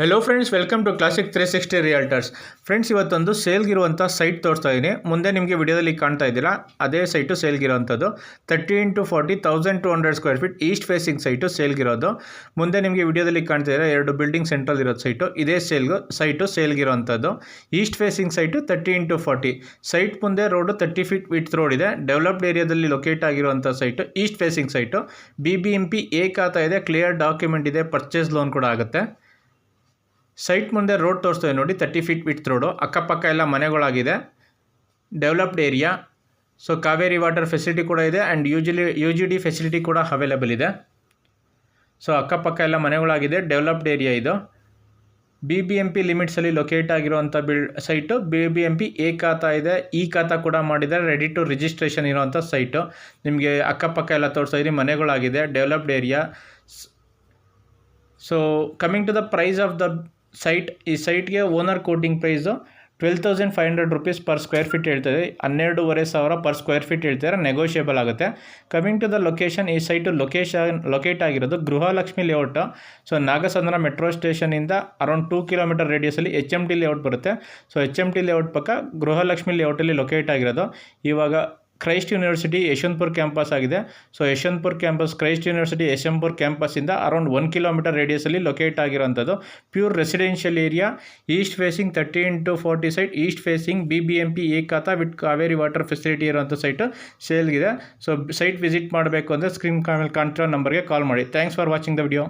Hello friends, welcome to classic 360 realtors. Friends, ಇವತ್ತೊಂದು ಸೇಲ್ಗಿರುವಂಥ site ತೋರಿಸ್ತಾ ಇದ್ದೀನಿ. ಮುಂದೆ ನಿಮಗೆ ವಿಡಿಯೋದಲ್ಲಿ ಕಾಣ್ತಾ ಇದ್ದೀರಾ, ಅದೇ ಸೈಟು ಸೇಲ್ಗಿರೋವಂಥದ್ದು 30x40 1200 square feet east facing site ಸೇಲ್ಗಿರೋದು. ಮುಂದೆ ನಿಮಗೆ ವಿಡಿಯೋದಲ್ಲಿ ಕಾಣ್ತಾ ಇದ್ದೀರಾ, 2 ಬಿಲ್ಡಿಂಗ್ ಸೆಂಟ್ರಲ್ ಇರೋದು ಸೈಟು. ಇದೇ ಸೈಟು ಸೇಲ್ಗಿರೋವಂಥದ್ದು east facing site 30x40. Site ಮುಂದೆ ರೋಡು 30 ಫೀಟ್ ವಿಡ್ತ್ ರೋಡ್ ಇದೆ. ಡೆವಲಪ್ಡ್ ಏರಿಯಾದಲ್ಲಿ ಲೊಕೇಟ್ ಆಗಿರುವಂಥ site, east facing site. BBMP A khata ಇದೆ, ಕ್ಲಿಯರ್ ಡಾಕ್ಯುಮೆಂಟ್ ಇದೆ, ಪರ್ಚೇಸ್ ಲೋನ್ ಕೂಡ ಆಗುತ್ತೆ. ಸೈಟ್ ಮುಂದೆ ರೋಡ್ ತೋರಿಸ್ತೇವೆ ನೋಡಿ, 30 ಫೀಟ್ ವಿಡ್ತ್ ರೋಡು. ಅಕ್ಕಪಕ್ಕ ಎಲ್ಲ ಮನೆಗಳಾಗಿದೆ, developed area. So Kaveri water facility ಕೂಡ ಇದೆ ಆ್ಯಂಡ್ UGD ಫೆಸಿಲಿಟಿ ಕೂಡ ಅವೈಲೇಬಲ್ ಇದೆ. ಸೊ ಅಕ್ಕಪಕ್ಕ ಎಲ್ಲ ಮನೆಗಳಾಗಿದೆ, ಡೆವಲಪ್ಡ್ ಏರಿಯಾ ಇದು. BBMP ಲಿಮಿಟ್ಸಲ್ಲಿ ಲೊಕೇಟ್ ಆಗಿರುವಂಥ ಸೈಟು. BBMP A ಖಾತಾ ಇದೆ, ಈ ಖಾತಾ ಕೂಡ ಮಾಡಿದ್ದಾರೆ, ರೆಡಿ ಟು ರಿಜಿಸ್ಟ್ರೇಷನ್ ಇರುವಂಥ ಸೈಟು. ನಿಮಗೆ ಅಕ್ಕಪಕ್ಕ ಎಲ್ಲ ತೋರಿಸ್ತಾ ಇದ್ದೀನಿ, ಮನೆಗಳಾಗಿದೆ, developed area. So coming to the price of the site, ಈ ಸೈಟ್ಗೆ owner quoting price 12,500 rupees per square feet ಹೇಳ್ತಾರೆ. 12,500 ಪರ್ ಸ್ಕ್ವೇರ್ ಫೀಟ್ ಹೇಳ್ತಾರೆ, ನೆಗೋಷಿಯೇಬಲ್ ಆಗುತ್ತೆ. ಕಮಿಂಗ್ ಟು ದ ಲೊಕೇಶನ್, ಈ ಸೈಟು ಲೊಕೇಟ್ ಆಗಿರೋದು Gruhalakshmi layout. So Nagasandra metro ಸ್ಟೇಷನಿಂದ ಅರೌಂಡ್ 2 ಕಿಲೋಮೀಟರ್ ರೇಡಿಯಸಲ್ಲಿ HMT layout ಬರುತ್ತೆ. ಸೊ HMT ಲೇಔಟ್ ಪಕ್ಕ ಗೃಹಲಕ್ಷ್ಮಿ ಲೇಔಟಲ್ಲಿ ಲೊಕೇಟ್ ಆಗಿರೋದು. ಇವಾಗ ಕ್ರೈಸ್ಟ್ ಯೂನಿವರ್ಸಿಟಿ ಯಶವಂತಪುರ ಕ್ಯಾಂಪಸ್ ಆಗಿದೆ. So Yeshwanthpur campus, Christ university Yeshwanthpur ಕ್ಯಾಂಪಸ್ಸಿಂದ ಅರೌಂಡ್ 1 ಕಿಲೋಮೀಟರ್ ರೇಡಿಯಸಲ್ಲಿ ಲೊಕೇಟ್ ಆಗಿರೋಂಥದ್ದು. Pure residential area, east facing 30x40 site, east facing BBMP A khata with Kaveri water facility ಇರುವಂಥ ಸೈಟು ಸೇಲ್ಗಿದೆ. ಸೊ ಸೈಟ್ ವಿಸಿಟ್ ಮಾಡಬೇಕು ಅಂದರೆ ಸ್ಕ್ರೀನ್ ಮೇಲೆ ಕಾಣ್ತಿರೋ ನಂಬರ್ಗೆ ಕಾಲ್ ಮಾಡಿ. Thanks for watching the video.